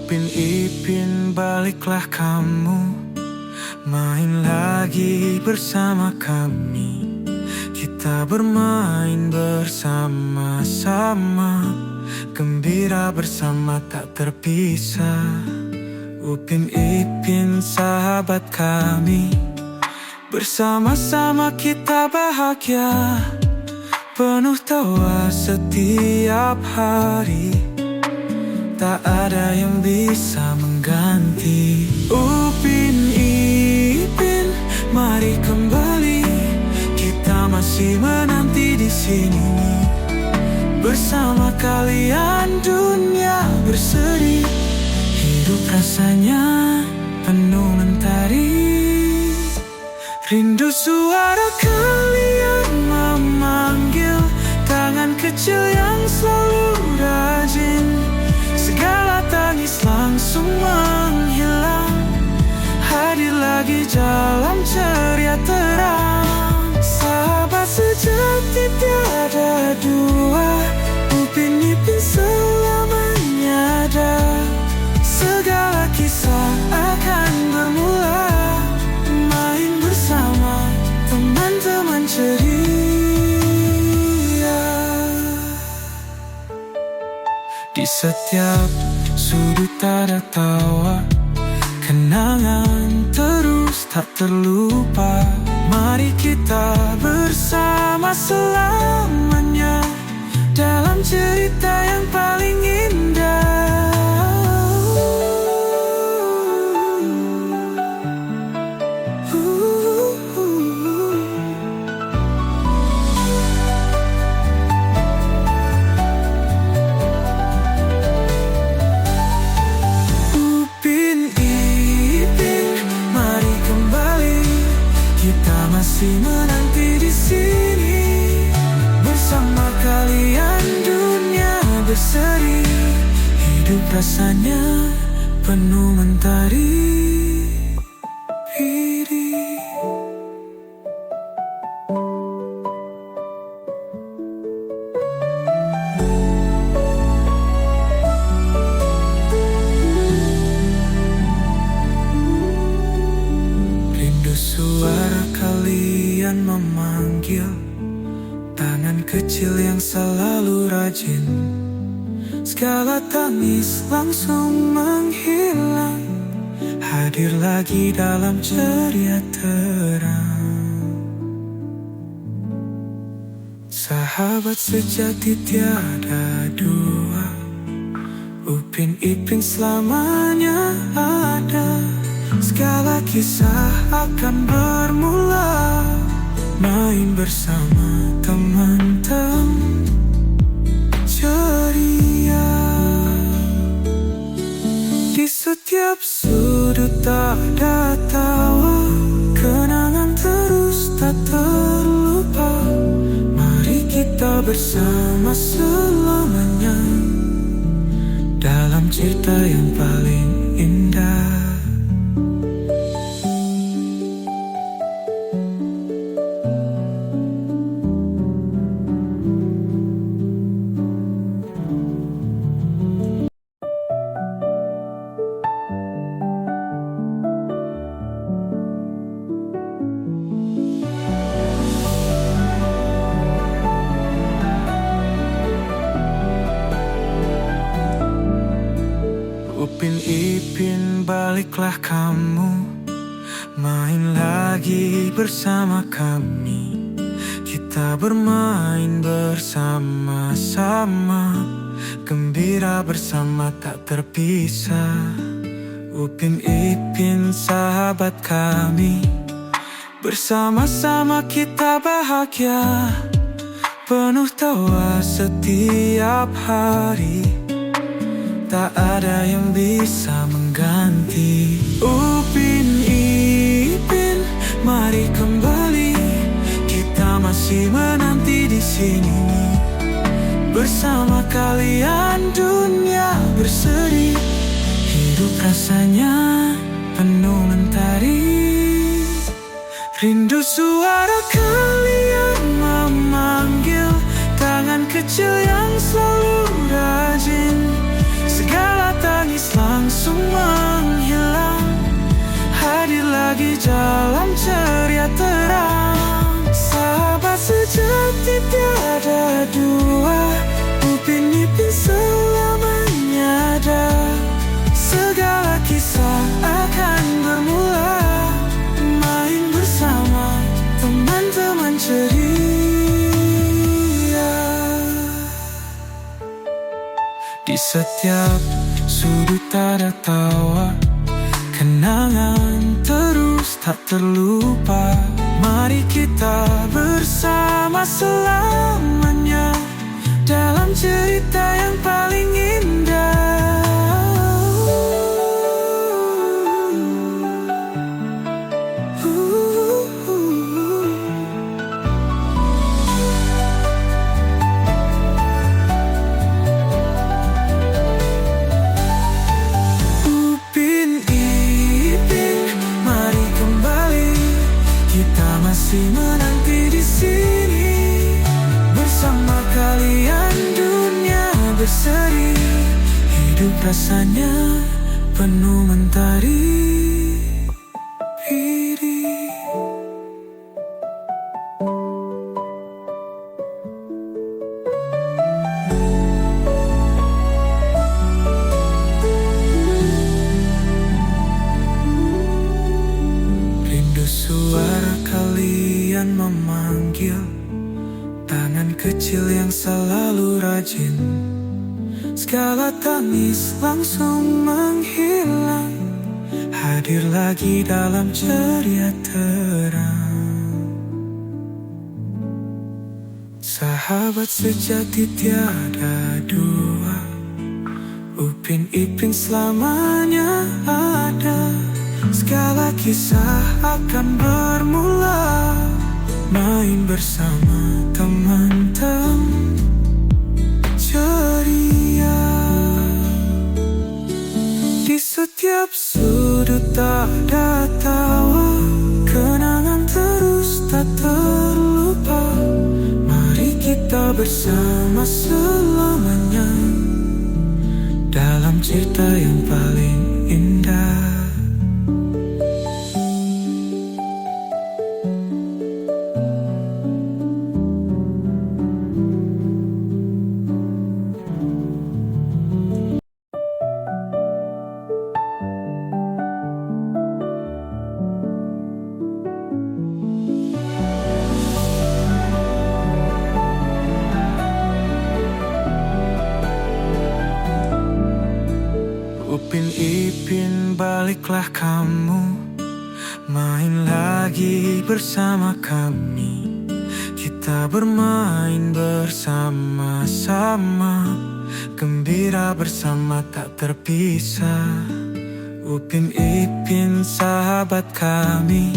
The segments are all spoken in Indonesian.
Upin Ipin baliklah kamu, main lagi bersama kami. Kita bermain bersama-sama, gembira bersama tak terpisah. Upin Ipin sahabat kami, bersama-sama kita bahagia, penuh tawa setiap hari. Tak ada yang bisa mengganti Upin Ipin, mari kembali. Kita masih menanti di sini. Bersama kalian dunia berseri, hidup rasanya penuh mentari. Rindu suara kalian memanggil, tangan kecil yang selalu rajin. Segala tangis langsung menghilang, hadir lagi dalam ceria terang. Sahabat sejati tiada dua, Upin Ipin selamanya ada. Segala kisah akan bermula, main bersama teman-teman ceria. Di setiap sudut ada tawa, kenangan terus tak terlupa. Mari kita bersama selamanya dalam cerita yang paling indah. Masih menanti di sini. Bersama kalian dunia berseri, hidup rasanya penuh mentari. Rindu suara kalian memanggil, tangan kecil yang selalu rajin. Segala tangis langsung menghilang, hadir lagi dalam ceria terang. Sahabat sejati tiada dua, Upin Ipin selamanya ada. Segala kisah akan bermula, main bersama teman-teman ceria. Di setiap sudut ada tawa, kenangan terus tak terlupa. Mari kita bersama selamanya dalam cerita yang paling indah. Upin Ipin baliklah kamu, main lagi bersama kami. Kita bermain bersama-sama, gembira bersama tak terpisah. Upin Ipin sahabat kami, bersama-sama kita bahagia, penuh tawa setiap hari. Tak ada yang bisa mengganti Upin Ipin, mari kembali. Kita masih menanti di sini. Bersama kalian dunia berseri, hidup rasanya penuh mentari. Rindu suara kalian memanggil, tangan kecil yang selalu rajin. Segala tangis langsung jalan ceria terang. Sahabat sejati tiada dua, Upin Ipin selamanya ada. Segala kisah akan bermula, main bersama teman-teman ceria. Di setiap sudut ada tawa, kenangan terus tak terlupa. Mari kita bersama selamanya dalam cerita yang paling indah. Masih menanti di sini bersama kalian, dunia berseri. Hidup rasanya penuh mentari. Rindu suara kalian memanggil, tangan kecil yang selalu rajin. Segala tangis langsung menghilang, hadir lagi dalam ceria terang. Sahabat sejati tiada dua, Upin Ipin selamanya ada. Segala kisah akan bermula, main bersama teman-teman ceria. Di setiap sudut ada tawa, kenangan terus tak terlupa. Mari kita bersama selamanya dalam cerita yang paling indah. Upin Ipin baliklah kamu, main lagi bersama kami. Kita bermain bersama-sama, gembira bersama tak terpisah. Upin Ipin sahabat kami,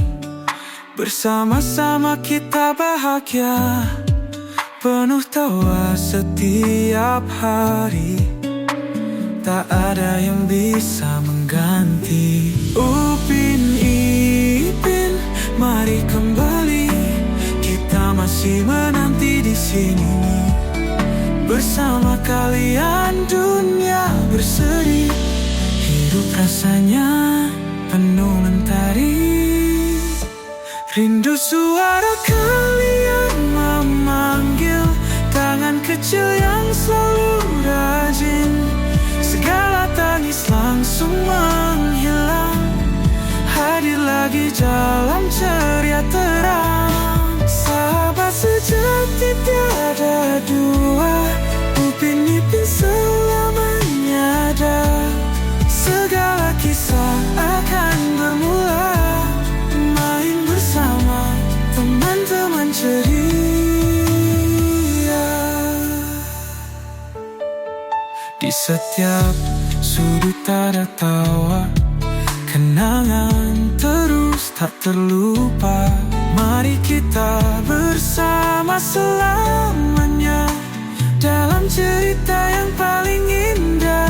bersama-sama kita bahagia, penuh tawa setiap hari. Tak ada yang bisa mengganti. Upin Ipin, mari kembali. Kita masih menanti di sini bersama kalian, dunia berseri. Hidup rasanya penuh mentari. Rindu suara kalian memanggil, tangan kecil yang selalu rajin. Segala tangis langsung menghilang, hadir lagi jalan ceria terang. Sahabat sejati tiada dua, Upin Ipin selamanya ada. Segala kisah akan bermula, main bersama teman-teman ceria. Di setiap sudut ada tawa, kenangan terus tak terlupa. Mari kita bersama selamanya dalam cerita yang paling indah.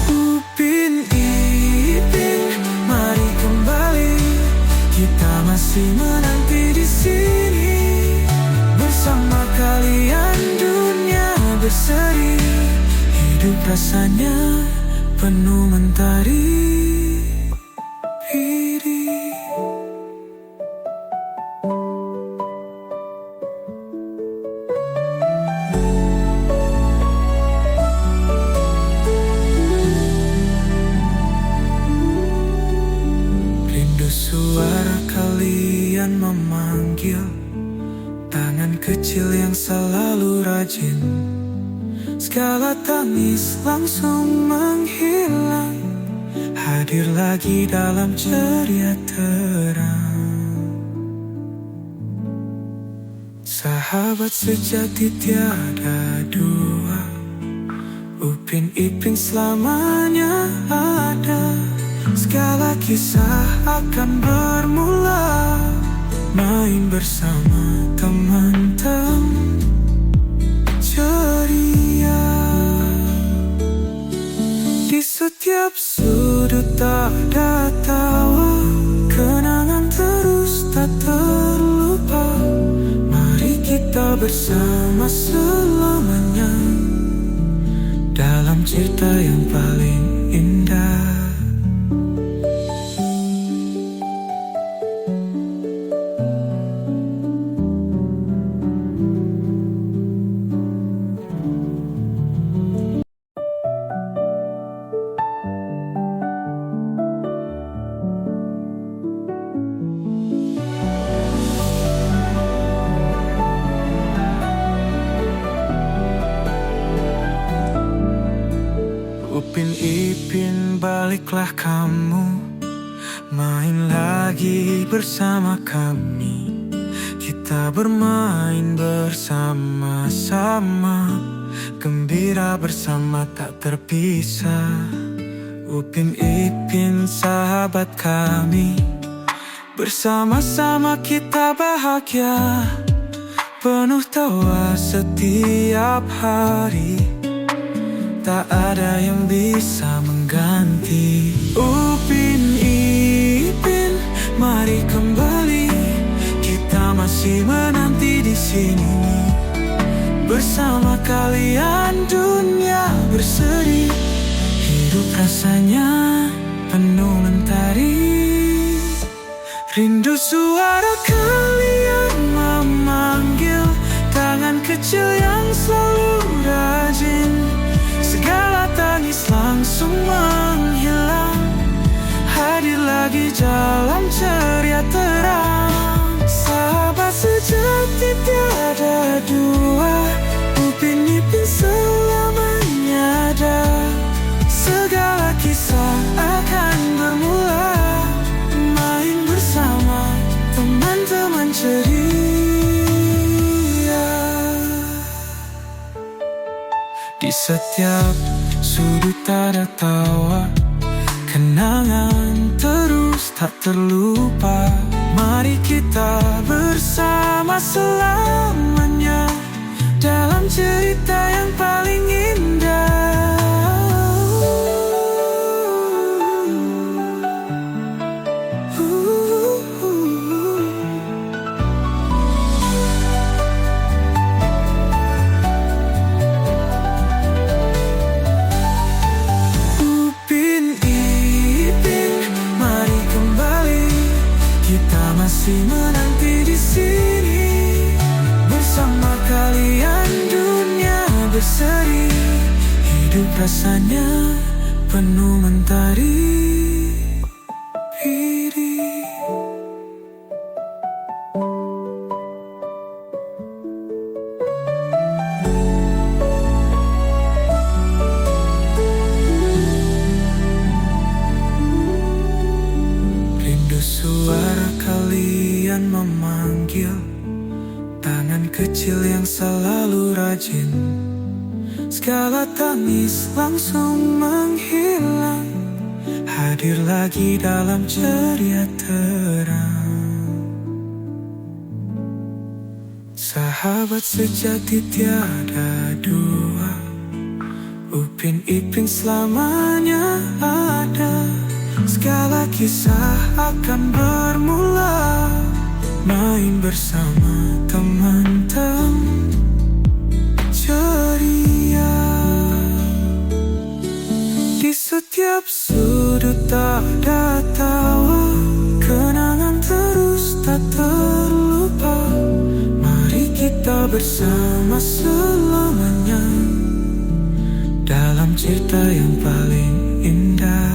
Upin Ipin, mari kembali. masih menanti di sini. Bersama kalian dunia berseri, hidup rasanya penuh mentari. Rindu suara kalian memanggil, tangan kecil yang selalu rajin. Segala tangis langsung menghilang, hadir lagi dalam ceria terang. Sahabat sejati tiada dua, Upin Ipin selamanya ada. Segala kisah akan bermula, main bersama teman-teman ceria. Di setiap sudut ada tawa, kenangan terus tak terlupa. Mari kita bersama selamanya dalam cerita yang paling indah. Upin Ipin baliklah kamu, main lagi bersama kami. Kita bermain bersama-sama, gembira bersama tak terpisah. Upin Ipin sahabat kami, bersama-sama kita bahagia, penuh tawa setiap hari. Tak ada yang bisa mengganti Upin Ipin. Mari kembali, kita masih menanti di sini. Bersama kalian dunia berseri, hidup rasanya penuh mentari. Rindu suara kalian memanggil, tangan kecil yang selalu rajin. Segala tangis langsung menghilang, hadir lagi dalam ceria terang. Sahabat sejati tiada dua, Upin Ipin selamanya ada. Segala kisah akan bermula, main bersama teman-teman ceria. Di setiap sudut ada tawa, kenangan terus tak terlupa. Mari kita bersama selamanya dalam cerita yang paling indah. Masih menanti di sini. Bersama kalian dunia berseri, hidup rasanya penuh mentari. Rindu suara kalian memanggil, tangan kecil yang selalu rajin. Segala tangis langsung menghilang, hadir lagi dalam ceria terang. Sahabat sejati tiada dua, Upin Ipin selamanya ada. Segala kisah akan bermula, main bersama teman-teman ceria. Di setiap sudut ada tawa, kenangan terus tak terlupa. Mari kita bersama selamanya dalam cerita yang paling indah.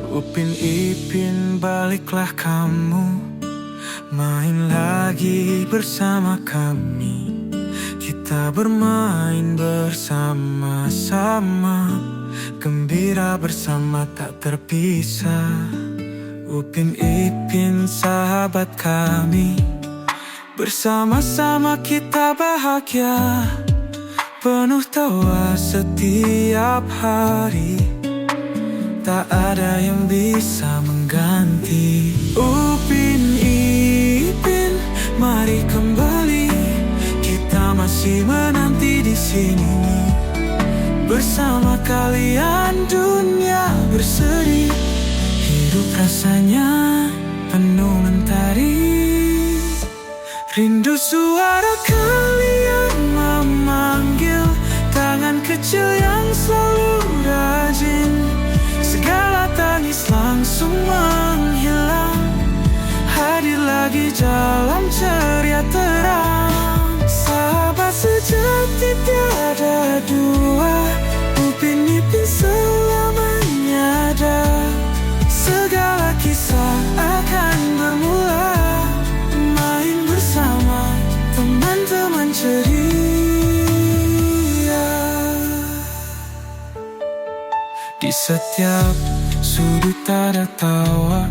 Upin Ipin, baliklah kamu, main lagi bersama kami. Kita bermain bersama-sama, gembira bersama tak terpisah. Upin Ipin, sahabat kami, bersama-sama kita bahagia, penuh tawa setiap hari. Tak ada yang bisa mengganti. Upin Ipin, mari kembali. Kita masih menanti di sini. Bersama kalian dunia berseri. Hidup rasanya penuh mentari. Rindu suara kalian memanggil, tangan kecil yang selalu rajin. Segala tangis langsung menghilang, hadir lagi dalam ceria terang. Sahabat sejati tiada dua, Upin Ipin selamanya ada. Segala kisah akan bermula, main bersama teman-teman ceria. Di setiap sudut ada tawa,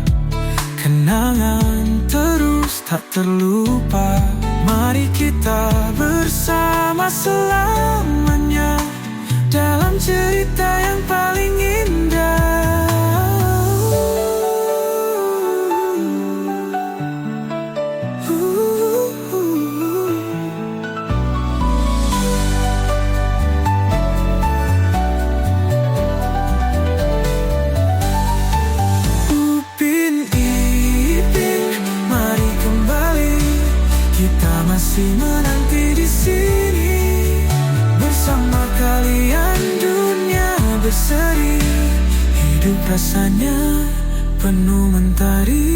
kenangan terus tak terlupa. Mari kita bersama selamanya dalam cerita yang paling indah. Masih menanti di sini, bersama kalian dunia berseri. Hidup rasanya penuh mentari.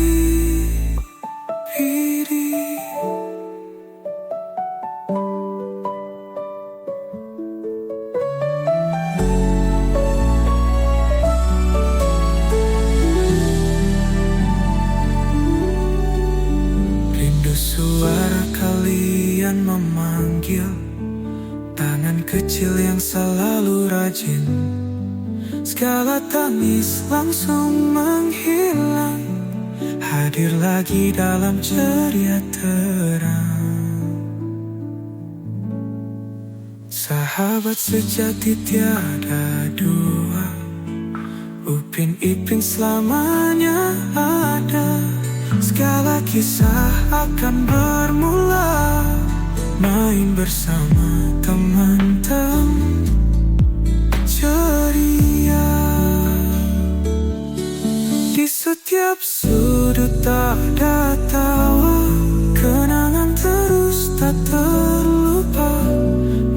Rindu suara kalian memanggil, tangan kecil yang selalu rajin. Segala tangis langsung menghilang, hadir lagi dalam ceria terang. Sahabat sejati tiada dua, Upin Ipin selamanya ada. Segala kisah akan bermula, main bersama teman-teman ceria. Di setiap sudut ada tawa, kenangan terus tak terlupa.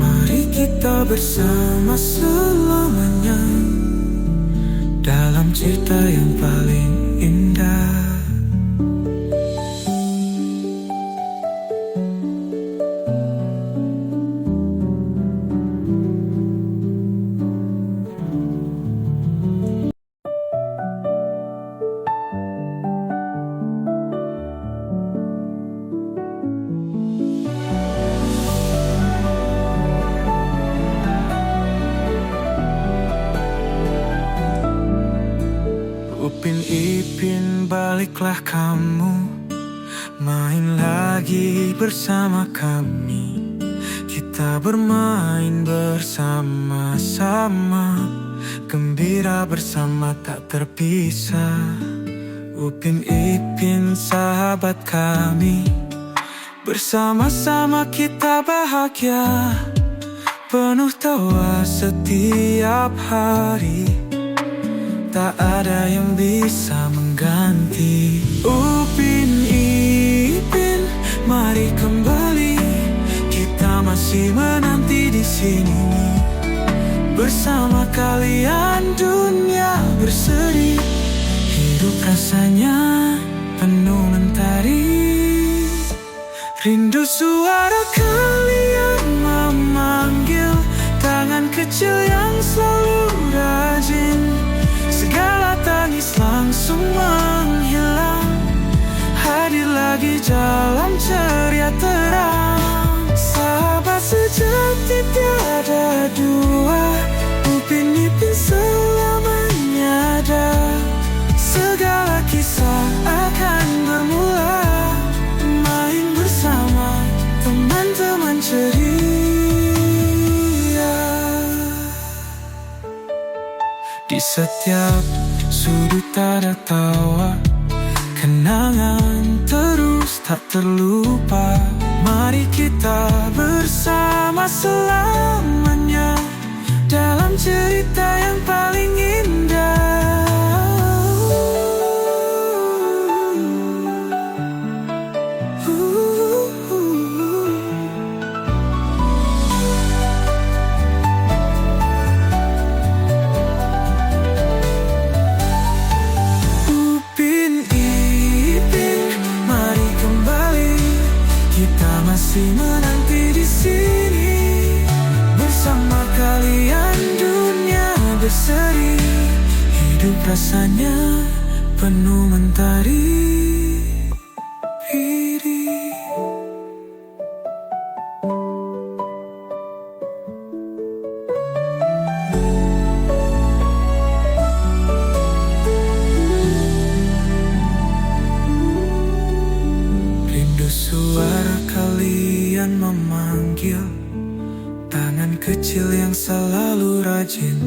Mari kita bersama selamanya dalam cerita yang paling indah. Upin Ipin, baliklah kamu, main lagi bersama kami. kita bermain bersama-sama, gembira bersama tak terpisah. Upin Ipin sahabat kami, bersama-sama kita bahagia, penuh tawa setiap hari, tak ada yang bisa mengganti. Upin Ipin, mari kembali, kita masih menanti di sini. Bersama kalian dunia berseri, hidup rasanya penuh mentari. Rindu suara kalian memanggil, tangan kecil yang selalu rajin. Segala tangis langsung menghilang, hadir lagi dalam ceria terang. Sahabat sejati tiada dua, Upin Ipin selamanya ada. Segala kisah akan bermula, main bersama teman-teman ceria. Di setiap sudut ada tawa, kenangan terus tak terlupa. Mari kita bersama selamanya dalam cerita yang paling indah. Masih menanti di sini, bersama kalian dunia berseri, hidup rasanya penuh mentari. Rindu suara kalian memanggil, tangan kecil yang selalu rajin.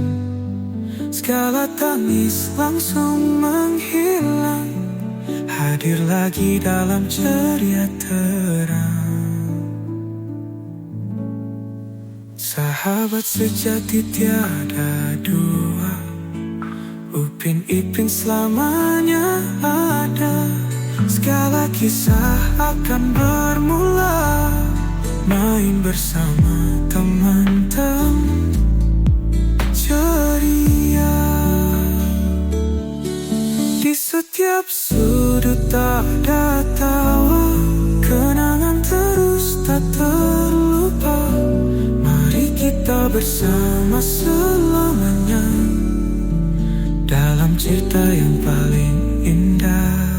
Segala tangis langsung menghilang, hadir lagi dalam ceria terang. Sahabat sejati tiada dua, Upin Ipin selamanya ada. Segala kisah akan bermula, main bersama teman-teman ceria. Di setiap sudut ada tawa, kenangan terus tak terlupa. Mari kita bersama selamanya dalam cerita yang paling indah.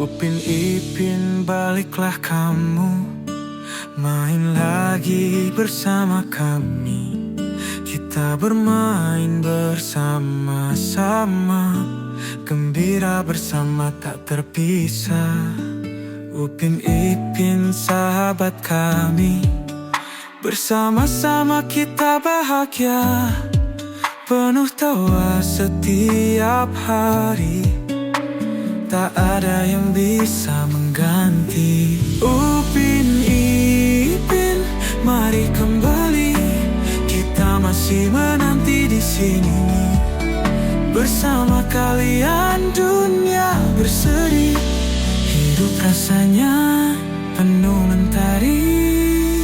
Upin Ipin, baliklah kamu, main lagi bersama kami. Kita bermain bersama-sama, gembira bersama tak terpisah. Upin Ipin sahabat kami, bersama-sama kita bahagia, penuh tawa setiap hari, tak ada yang bisa mengganti. Upin Ipin, mari kembali, kita masih menanti di sini. Bersama kalian dunia berseri, hidup rasanya penuh mentari.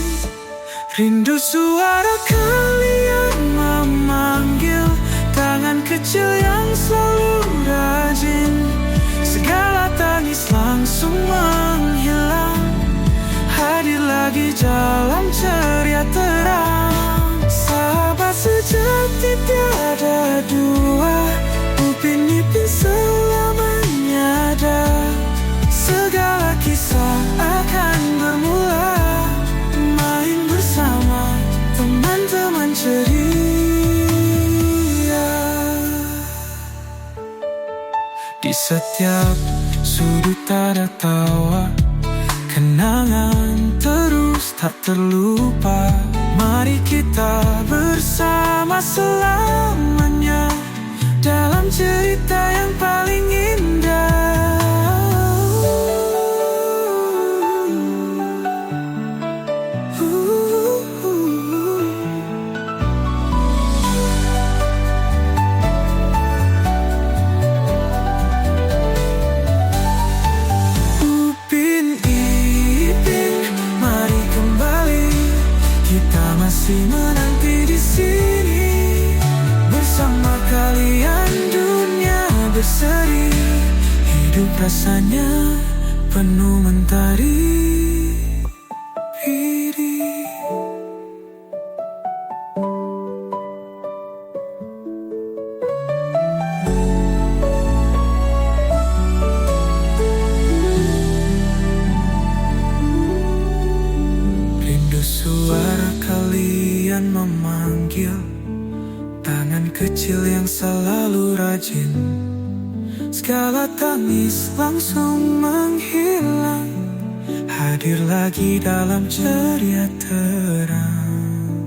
Rindu suara kalian memanggil, tangan kecil yang selalu rajin. Segala tangis langsung menghilang, hadir lagi dalam ceria terang. Sahabat sejati sejati tiada dua, Upin Ipin selamanya ada. Segala kisah akan bermula, main bersama teman-teman ceria. Di setiap sudut ada tawa, kenangan terus tak terlupa. Mari kita bersama selamanya dalam cerita yang paling indah. Masih menanti di sini bersama kalian, dunia berseri. Hidup rasanya penuh mentari biru. Rindu suara kalian memanggil, tangan kecil yang selalu rajin. Segala tangis langsung menghilang, hadir lagi dalam ceria terang.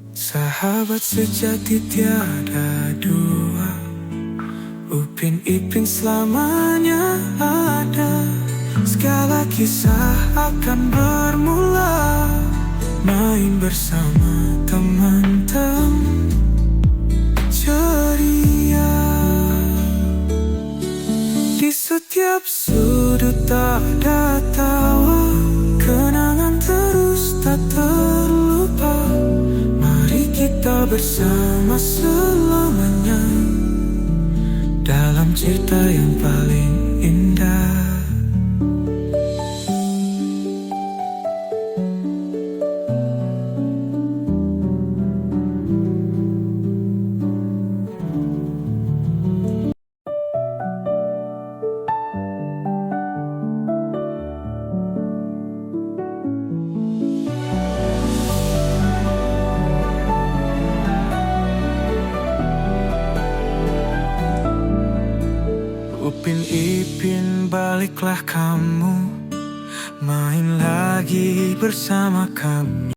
Sahabat sejati tiada dua, Upin Ipin selamanya ada. Segala kisah akan bermula, main bersama teman-teman ceria. Di setiap sudut ada tawa, kenangan terus tak terlupa. Mari kita bersama selamanya dalam cerita yang paling indah. Upin Ipin baliklah kamu, main lagi bersama kami.